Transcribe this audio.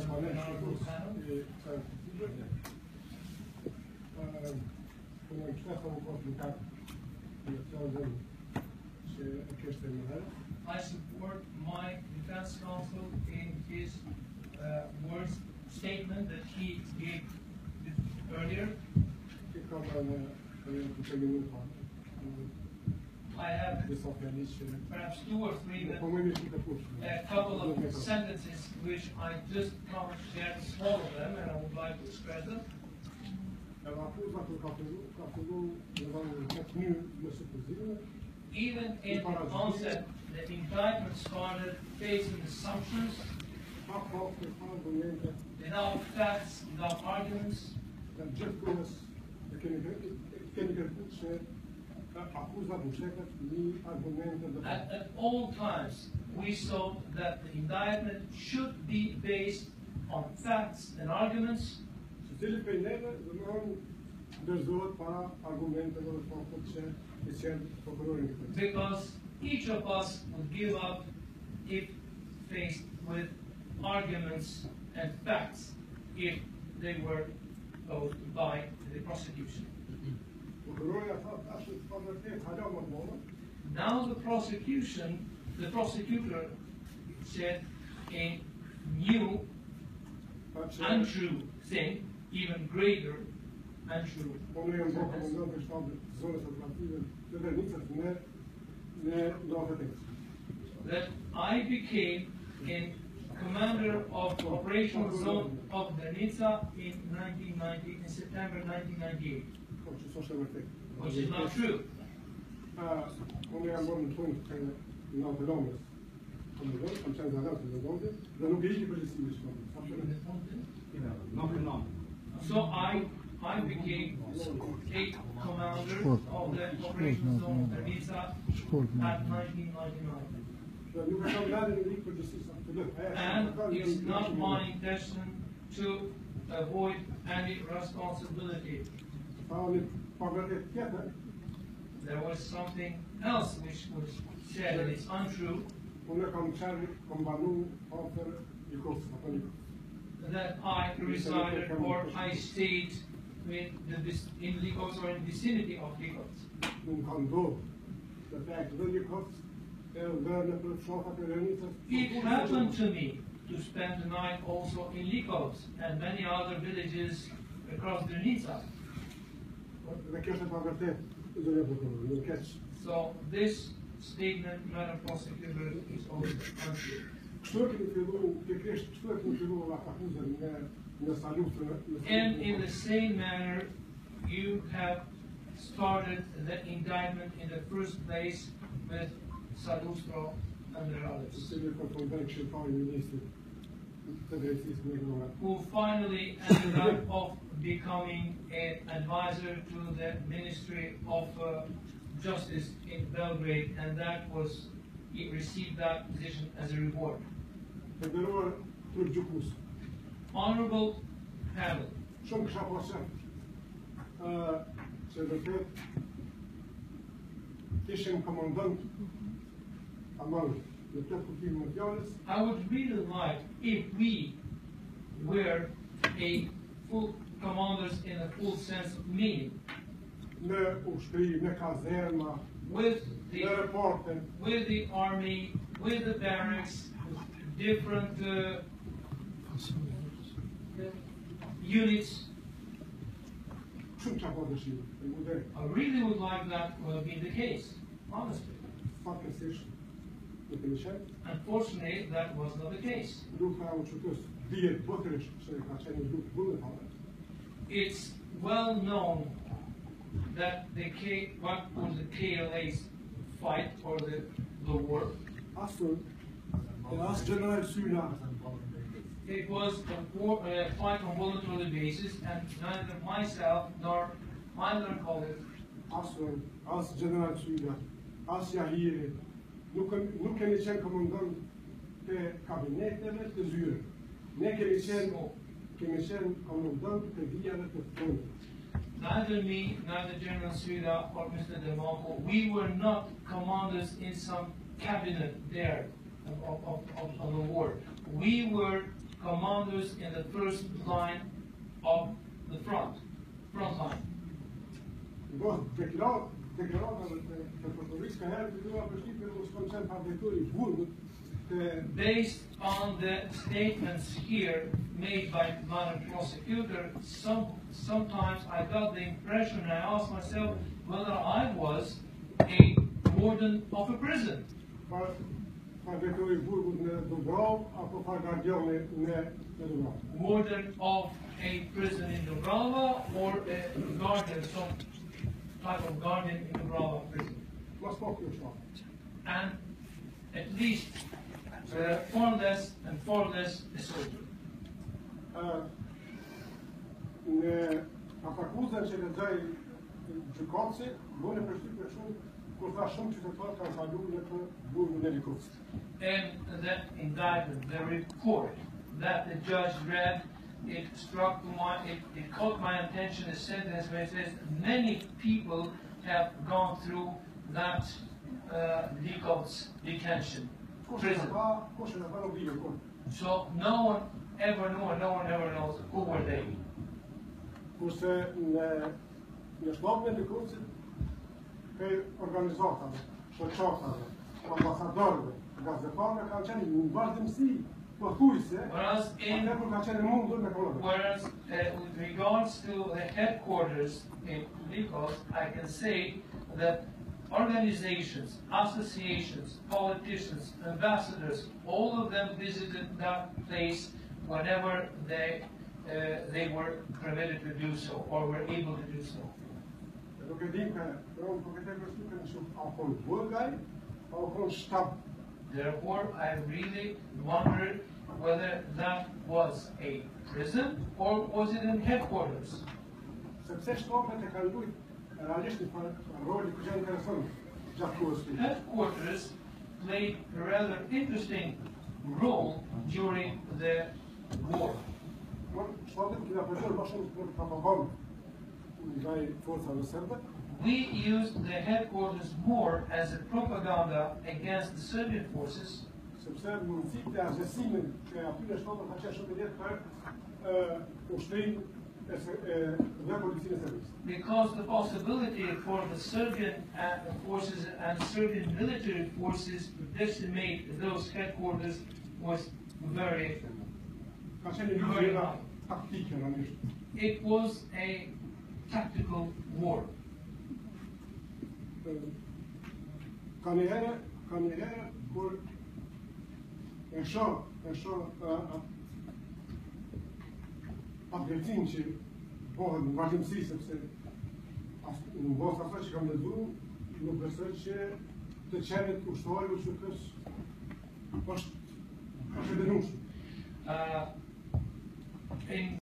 honorable panel. I support my defense counsel in his statement that he gave earlier. I have perhaps 2 or 3 minutes, a couple of sentences which I just can't share all of them, and I would like to express them. Even in the concept, the indictment started based on assumptions, without facts, without arguments. At all times, we saw that the indictment should be based on facts and arguments. Because each of us would give up if faced with arguments and facts if they were posed by the prosecution. Now the prosecutor said a new, untrue thing, even greater, untrue. That I became a commander of operational zone of Granica in September 1998. Which is not true. So I became a commander of the operational zone of Granica at 1999. And it's not my intention to avoid any responsibility. There was something else which was said and it's untrue. That I resided or I stayed in Likos or in the vicinity of Likos. It happened to me to spend the night also in Likos and many other villages across Granica. So this statement, Madam Prosecutor, is also untrue. And in the same manner, you have started the indictment in the first place with Salustro and the others, who finally ended up becoming an advisor to the Ministry of Justice in Belgrade, and that was, he received that position as a reward. Honorable panel, I would really like if we were a full commanders in a full sense of meaning, with the army, with the barracks, different units. I really would like that to be the case, honestly. Unfortunately, that was not the case. It's well known that what was the KLA's fight or the war. It was a fight on voluntary basis, and neither myself nor my other colleagues neither me, neither General Suida or Mr. DeMarco, we were not commanders in some cabinet there of the war. We were commandos in the first line of the front line. Based on the statements here made by the prosecutor, sometimes I got the impression, and I asked myself whether I was a warden of a prison. Warden of a prison in Dubrava, or a guardian, some type of guardian in Dubrava prison. And at least far less a soldier. In that indictment, the report that the judge read, it caught my attention, a sentence where it says many people have gone through that Likov's detention prison. So no one ever knew, and no one ever knows who were they. Whereas with regards to the headquarters in Likos, I can say that organizations, associations, politicians, ambassadors, all of them visited that place whenever they were permitted to do so or were able to do so. Therefore, I really wondered whether that was a prison or was it in headquarters. Headquarters played a rather interesting role during the war. We used the headquarters more as a propaganda against the Serbian forces. Because the possibility for the Serbian forces and Serbian military forces to decimate those headquarters was very high. It was a tactical war. In